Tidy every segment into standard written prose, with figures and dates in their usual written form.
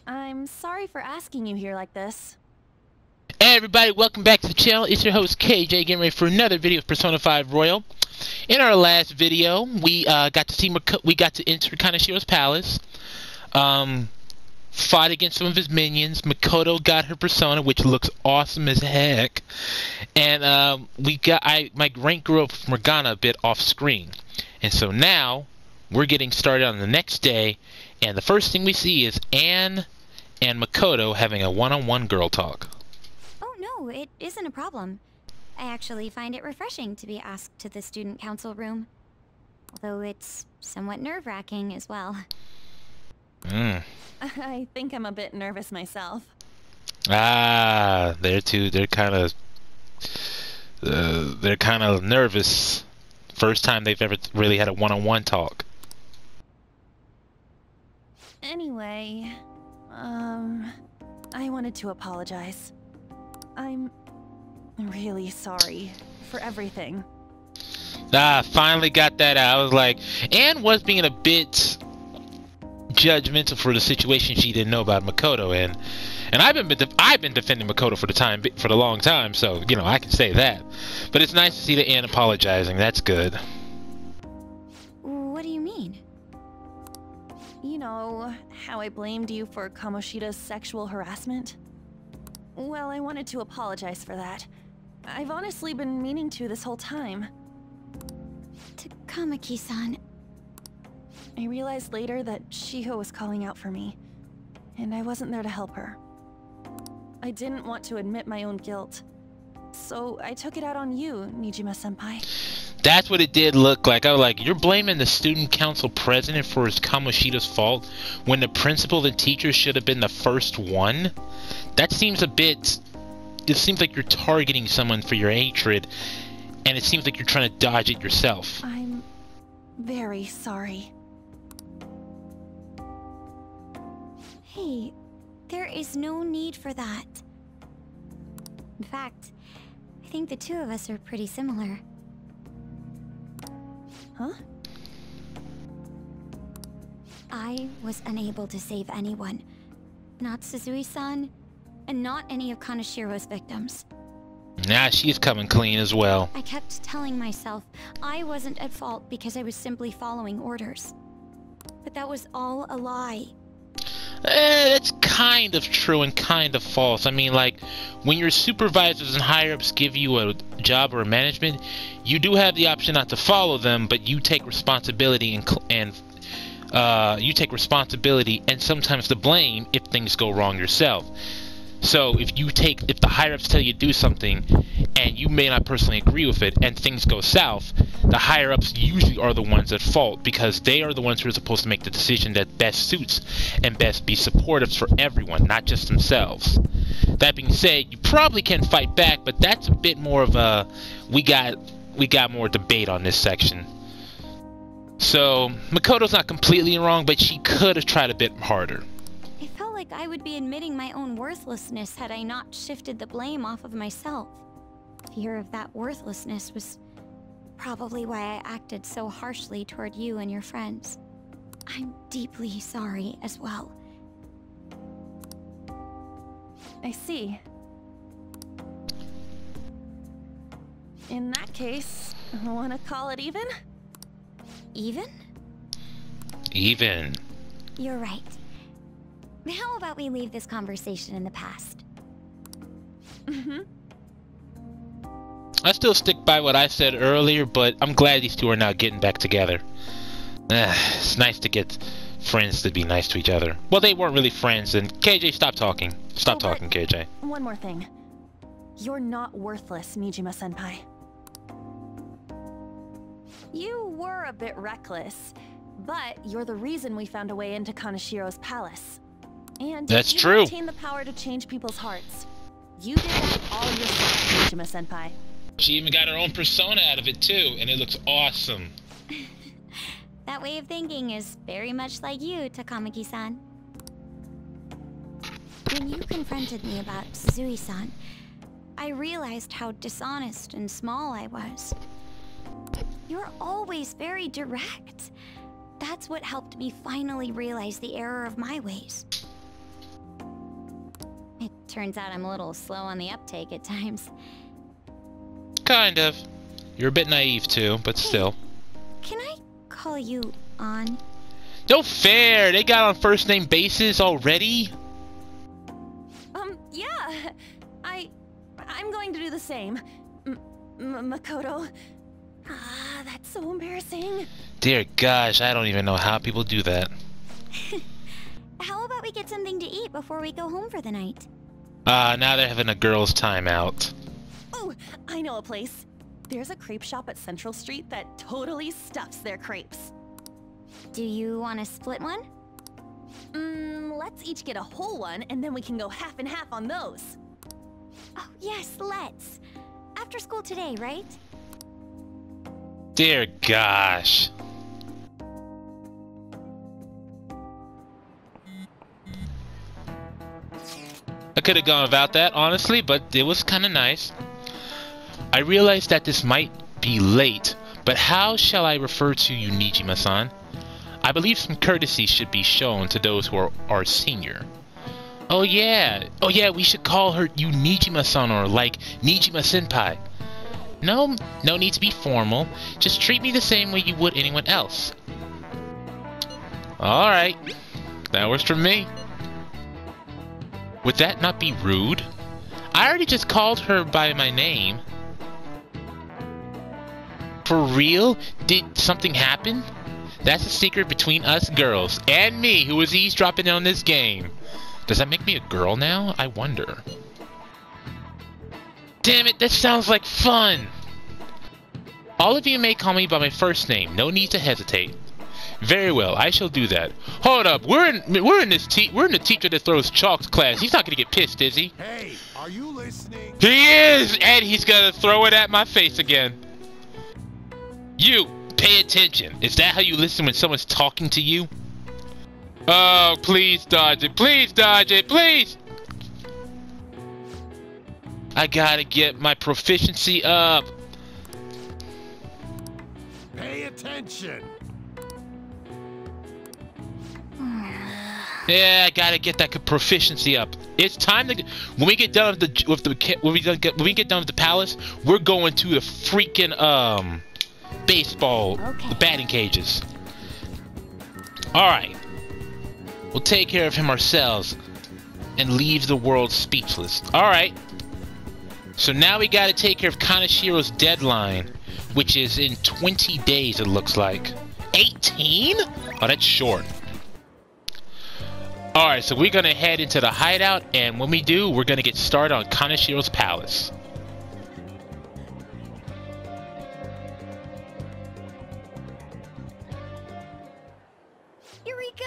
I'm sorry for asking you here like this. Hey everybody, welcome back to the channel. It's your host KJ, getting ready for another video of Persona 5 Royal. In our last video, we got to enter Kanashiro's palace. Fought against some of his minions. Makoto got her persona, which looks awesome as heck. And my rank grew up with Morgana a bit off screen. And so now we're getting started on the next day, and the first thing we see is Ann and Makoto having a one-on-one girl talk. Oh no, it isn't a problem. I actually find it refreshing to be asked to the student council room. Although it's somewhat nerve-wracking as well. I think I'm a bit nervous myself. They're kind of nervous. First time they've ever really had a one-on-one talk. Anyway, I wanted to apologize. I'm really sorry for everything. Finally got that out. I was like, Anne was being a bit judgmental for the situation she didn't know about Makoto, and I've been defending Makoto for the long time, so you know I can say that. But it's nice to see that Anne apologizing. That's good. What do you mean? You know, how I blamed you for Kamoshida's sexual harassment? Well, I wanted to apologize for that. I've honestly been meaning to this whole time. Takamaki-san. I realized later that Shiho was calling out for me, and I wasn't there to help her. I didn't want to admit my own guilt, so I took it out on you, Nijima-senpai. That's what it did look like. I was like, you're blaming the student council president for his Kamoshida's fault when the principal and teacher should have been the first one? That seems a bit... It seems like you're targeting someone for your hatred, and it seems like you're trying to dodge it yourself. I'm very sorry. Hey, there is no need for that. In fact, I think the two of us are pretty similar. Huh? I was unable to save anyone. Not Suzui-san, and not any of Kanashiro's victims. Nah, she's coming clean as well. I kept telling myself I wasn't at fault because I was simply following orders. But that was all a lie. That's kind of true and kind of false. I mean, like, when your supervisors and higher-ups give you a job or a management, you do have the option not to follow them, but you take responsibility and sometimes the blame if things go wrong yourself. So if the higher-ups tell you to do something and you may not personally agree with it and things go south, the higher-ups usually are the ones at fault because they are the ones who are supposed to make the decision that best suits and best be supportive for everyone, not just themselves. That being said, you probably can fight back, but that's a bit more of a we got more debate on this section. So Makoto's not completely wrong, but she could have tried a bit harder. I felt like I would be admitting my own worthlessness had I not shifted the blame off of myself. Fear of that worthlessness was probably why I acted so harshly toward you and your friends. I'm deeply sorry as well. I see. In that case, wanna call it even? Even? Even. You're right. How about we leave this conversation in the past? I still stick by what I said earlier, but I'm glad these two are now getting back together. It's nice to get friends to be nice to each other. Well, they weren't really friends, and KJ, stop talking. Stop talking, KJ. One more thing. You're not worthless, Nijima-senpai. You were a bit reckless, but you're the reason we found a way into Kanashiro's palace. And that's you true. maintain the power to change people's hearts. You did that all yourself, Nijima-senpai. She even got her own persona out of it too, and it looks awesome. That way of thinking is very much like you, Takamaki-san. When you confronted me about Suzui-san, I realized how dishonest and small I was. You're always very direct. That's what helped me finally realize the error of my ways. It turns out I'm a little slow on the uptake at times. Kind of. You're a bit naive too, but still. Can I call you Ann? No fair! They got on first name basis already? Yeah. I'm going to do the same. Makoto. Ah, that's so embarrassing. Dear gosh, I don't even know how people do that. How about we get something to eat before we go home for the night? Now they're having a girls' timeout. Oh, I know a place. There's a crepe shop at Central Street that totally stuffs their crepes. Do you want to split one? Let's each get a whole one, and then we can go half and half on those. Oh, yes, let's. After school today, right? Dear gosh. I could have gone without that, honestly, but it was kind of nice. I realized that this might be late, but how shall I refer to you, Nijima-san? I believe some courtesy should be shown to those who are our senior. Oh yeah, we should call her you Nijima-san or like Nijima-senpai. No need to be formal. Just treat me the same way you would anyone else. Alright, that works for me. Would that not be rude? I already just called her by my name. For real? Did something happen? That's a secret between us girls and me, who is eavesdropping on this game. Does that make me a girl now? I wonder. Damn it, that sounds like fun! All of you may call me by my first name. No need to hesitate. Very well, I shall do that. Hold up, we're in the teacher that throws chalks class. He's not gonna get pissed, is he? Hey, are you listening? He is, and he's gonna throw it at my face again. You, pay attention. Is that how you listen when someone's talking to you? Oh, please dodge it. Please dodge it. Please. I gotta get my proficiency up. Pay attention. Yeah, I gotta get that proficiency up. It's time to. When we get done with the palace, we're going to the freaking baseball, the batting cages. All right, we'll take care of him ourselves and leave the world speechless. All right. So now we gotta take care of Kanashiro's deadline, which is in 20 days. It looks like 18. Oh, that's short. Alright, so we're gonna head into the hideout, and when we do, we're gonna get started on Kanashiro's palace. Eureka!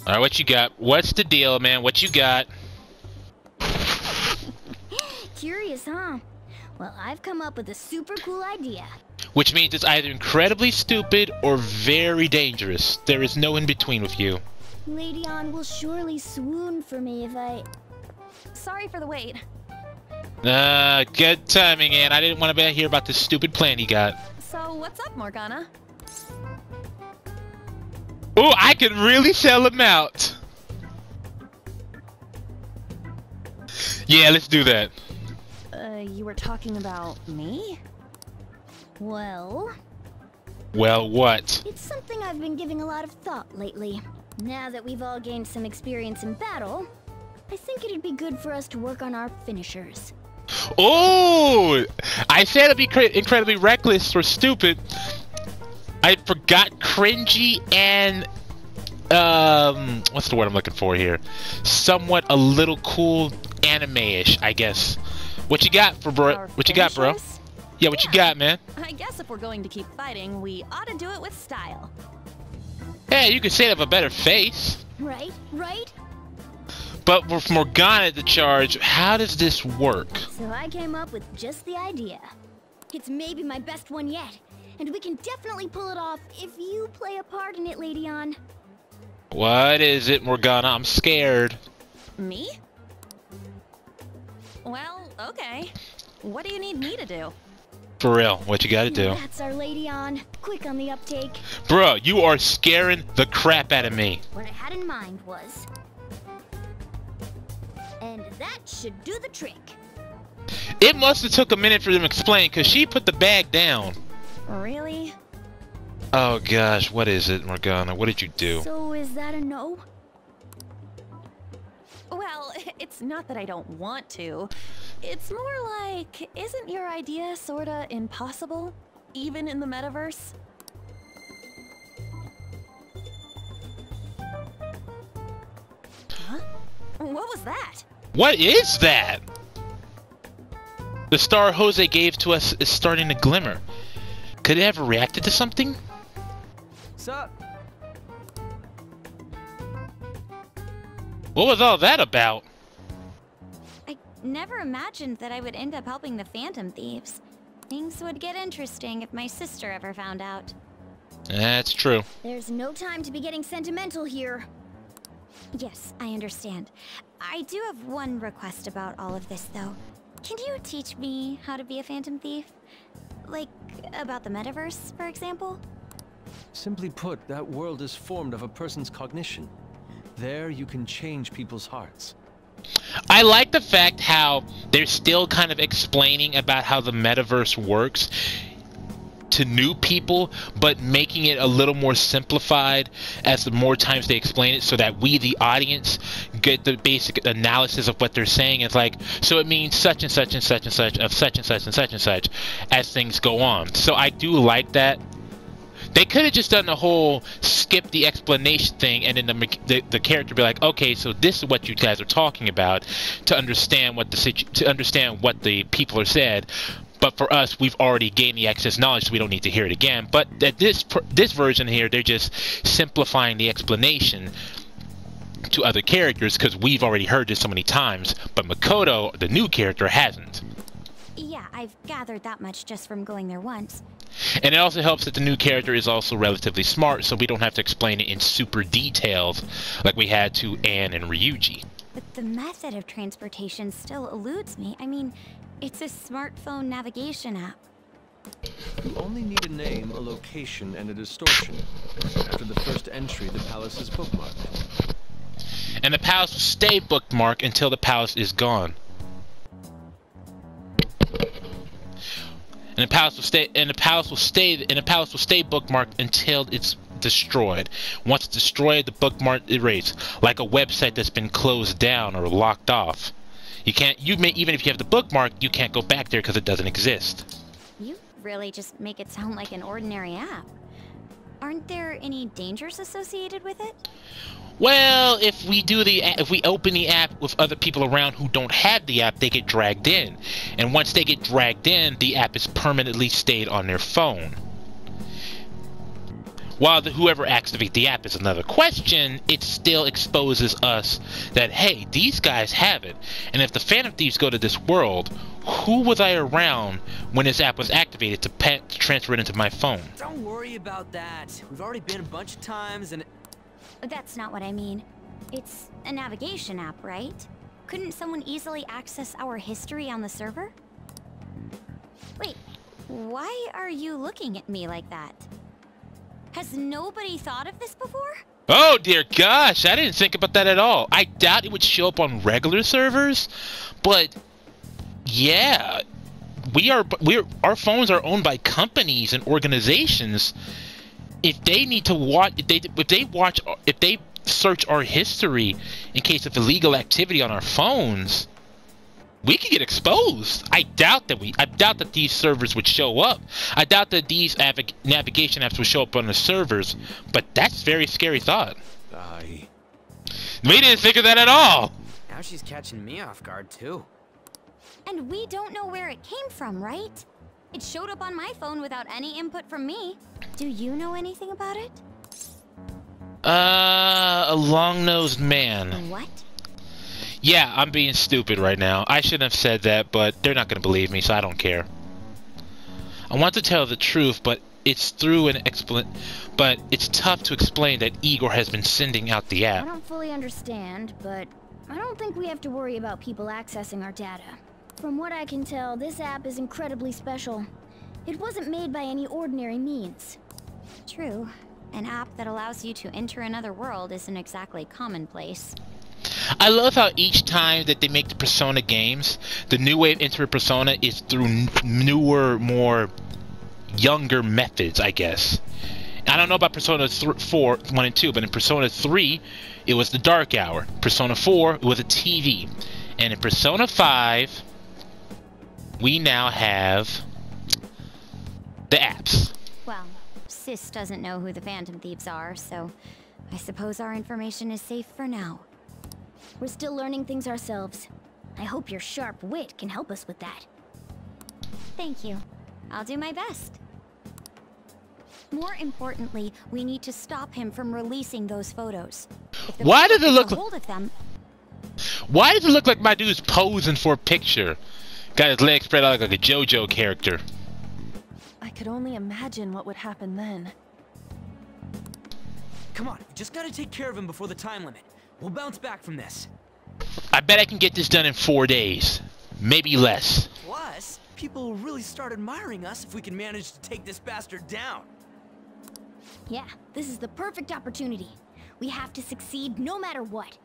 Alright, what you got? What's the deal, man? What you got? Curious, huh? Well, I've come up with a super cool idea. Which means it's either incredibly stupid or very dangerous. There is no in between with you. Lady Ann will surely swoon for me if I... Sorry for the wait. Good timing, Ann. I didn't want to hear about this stupid plan he got. So what's up, Morgana? Ooh, I could really sell him out. Yeah, let's do that. You were talking about me? Well... Well, what? It's something I've been giving a lot of thought lately. Now that we've all gained some experience in battle, I think it'd be good for us to work on our finishers. Oh! I said it'd be incredibly reckless or stupid. I forgot cringy and... what's the word I'm looking for here? Somewhat a little cool anime-ish, I guess. What you got, bro? What you got, bro? Yeah, what you got, man? I guess if we're going to keep fighting, we ought to do it with style. Hey, you could say they have a better face. Right, right? But with Morgana at the charge, how does this work? So I came up with just the idea. It's maybe my best one yet, and we can definitely pull it off if you play a part in it, Lady Ann. What is it, Morgana? I'm scared. Me? Well, okay. What do you need me to do? For real, what you gotta do? That's our Lady Ann. Quick on the uptake. Bro, you are scaring the crap out of me. What I had in mind was... And that should do the trick. It must have took a minute for them to explain, because she put the bag down. Really? Oh gosh, what is it, Morgana? What did you do? So is that a no? Well, it's not that I don't want to. It's more like, isn't your idea sorta impossible? Even in the metaverse? Huh? What was that? What is that? The star Jose gave to us is starting to glimmer. Could it have reacted to something? Sup? What was all that about? I never imagined that I would end up helping the Phantom Thieves. Things would get interesting if my sister ever found out. That's true. There's no time to be getting sentimental here. Yes, I understand. I do have one request about all of this, though. Can you teach me how to be a Phantom Thief? Like, about the metaverse, for example? Simply put, that world is formed of a person's cognition. There you can change people's hearts. I like the fact how they're still kind of explaining about how the metaverse works to new people, but making it a little more simplified as the more times they explain it, so that we, the audience, get the basic analysis of what they're saying. It's like, so it means such and such and such and such of such and such and such and such as things go on. So I do like that. They could have just done the whole skip the explanation thing, and then the character be like, okay, so this is what you guys are talking about, to understand what the people are said. But for us, we've already gained the excess knowledge, so we don't need to hear it again. But at this version here, they're just simplifying the explanation to other characters, because we've already heard this so many times. But Makoto, the new character, hasn't. Yeah, I've gathered that much just from going there once. And it also helps that the new character is also relatively smart, so we don't have to explain it in super details like we had to Ann and Ryuji. But the method of transportation still eludes me. I mean, it's a smartphone navigation app. You only need a name, a location, and a distortion. After the first entry, the palace is bookmarked. And the palace will stay bookmarked until the palace is gone. And the palace will stay bookmarked until it's destroyed. Once it's destroyed, the bookmark erased, like a website that's been closed down or locked off. Even if you have the bookmark, you can't go back there because it doesn't exist. You really just make it sound like an ordinary app. Aren't there any dangers associated with it? Well, if we open the app with other people around who don't have the app, they get dragged in. And once they get dragged in, the app is permanently stayed on their phone. While whoever activates the app is another question, it still exposes us that, hey, these guys have it. And if the Phantom Thieves go to this world, who was I around when this app was activated to transfer it into my phone? Don't worry about that. We've already been a bunch of times and... That's not what I mean. It's a navigation app, right? Couldn't someone easily access our history on the server? Wait, why are you looking at me like that? Has nobody thought of this before? Oh dear gosh, I didn't think about that at all. I doubt it would show up on regular servers, but yeah, our phones are owned by companies and organizations. If they need to watch, if they search our history in case of illegal activity on our phones, we could get exposed. I doubt that these servers would show up. I doubt that these navigation apps would show up on the servers. But that's a very scary thought. Aye. We didn't think of that at all. Now she's catching me off guard, too. And we don't know where it came from, right? It showed up on my phone without any input from me. Do you know anything about it? A long-nosed man. What? Yeah, I'm being stupid right now. I shouldn't have said that, but they're not going to believe me, so I don't care. I want to tell the truth, but it's tough to explain that Igor has been sending out the app. I don't fully understand, but I don't think we have to worry about people accessing our data. From what I can tell, this app is incredibly special. It wasn't made by any ordinary means. True. An app that allows you to enter another world isn't exactly commonplace. I love how each time that they make the Persona games, the new way of entering Persona is through newer, more younger methods, I guess. I don't know about Persona 4, 1 and 2, but in Persona 3, it was the Dark Hour. Persona 4, it was a TV. And in Persona 5, we now have the apps. Well, Sis doesn't know who the Phantom Thieves are, so I suppose our information is safe for now. We're still learning things ourselves. I hope your sharp wit can help us with that. Thank you. I'll do my best. More importantly, we need to stop him from releasing those photos. Why does it look hold of them? Why does it look like my dude's posing for a picture? Got his legs spread out like a JoJo character. I could only imagine what would happen then. Come on, we just gotta take care of him before the time limit. We'll bounce back from this. I bet I can get this done in 4 days. Maybe less. Plus, people will really start admiring us if we can manage to take this bastard down. Yeah, this is the perfect opportunity. We have to succeed no matter what.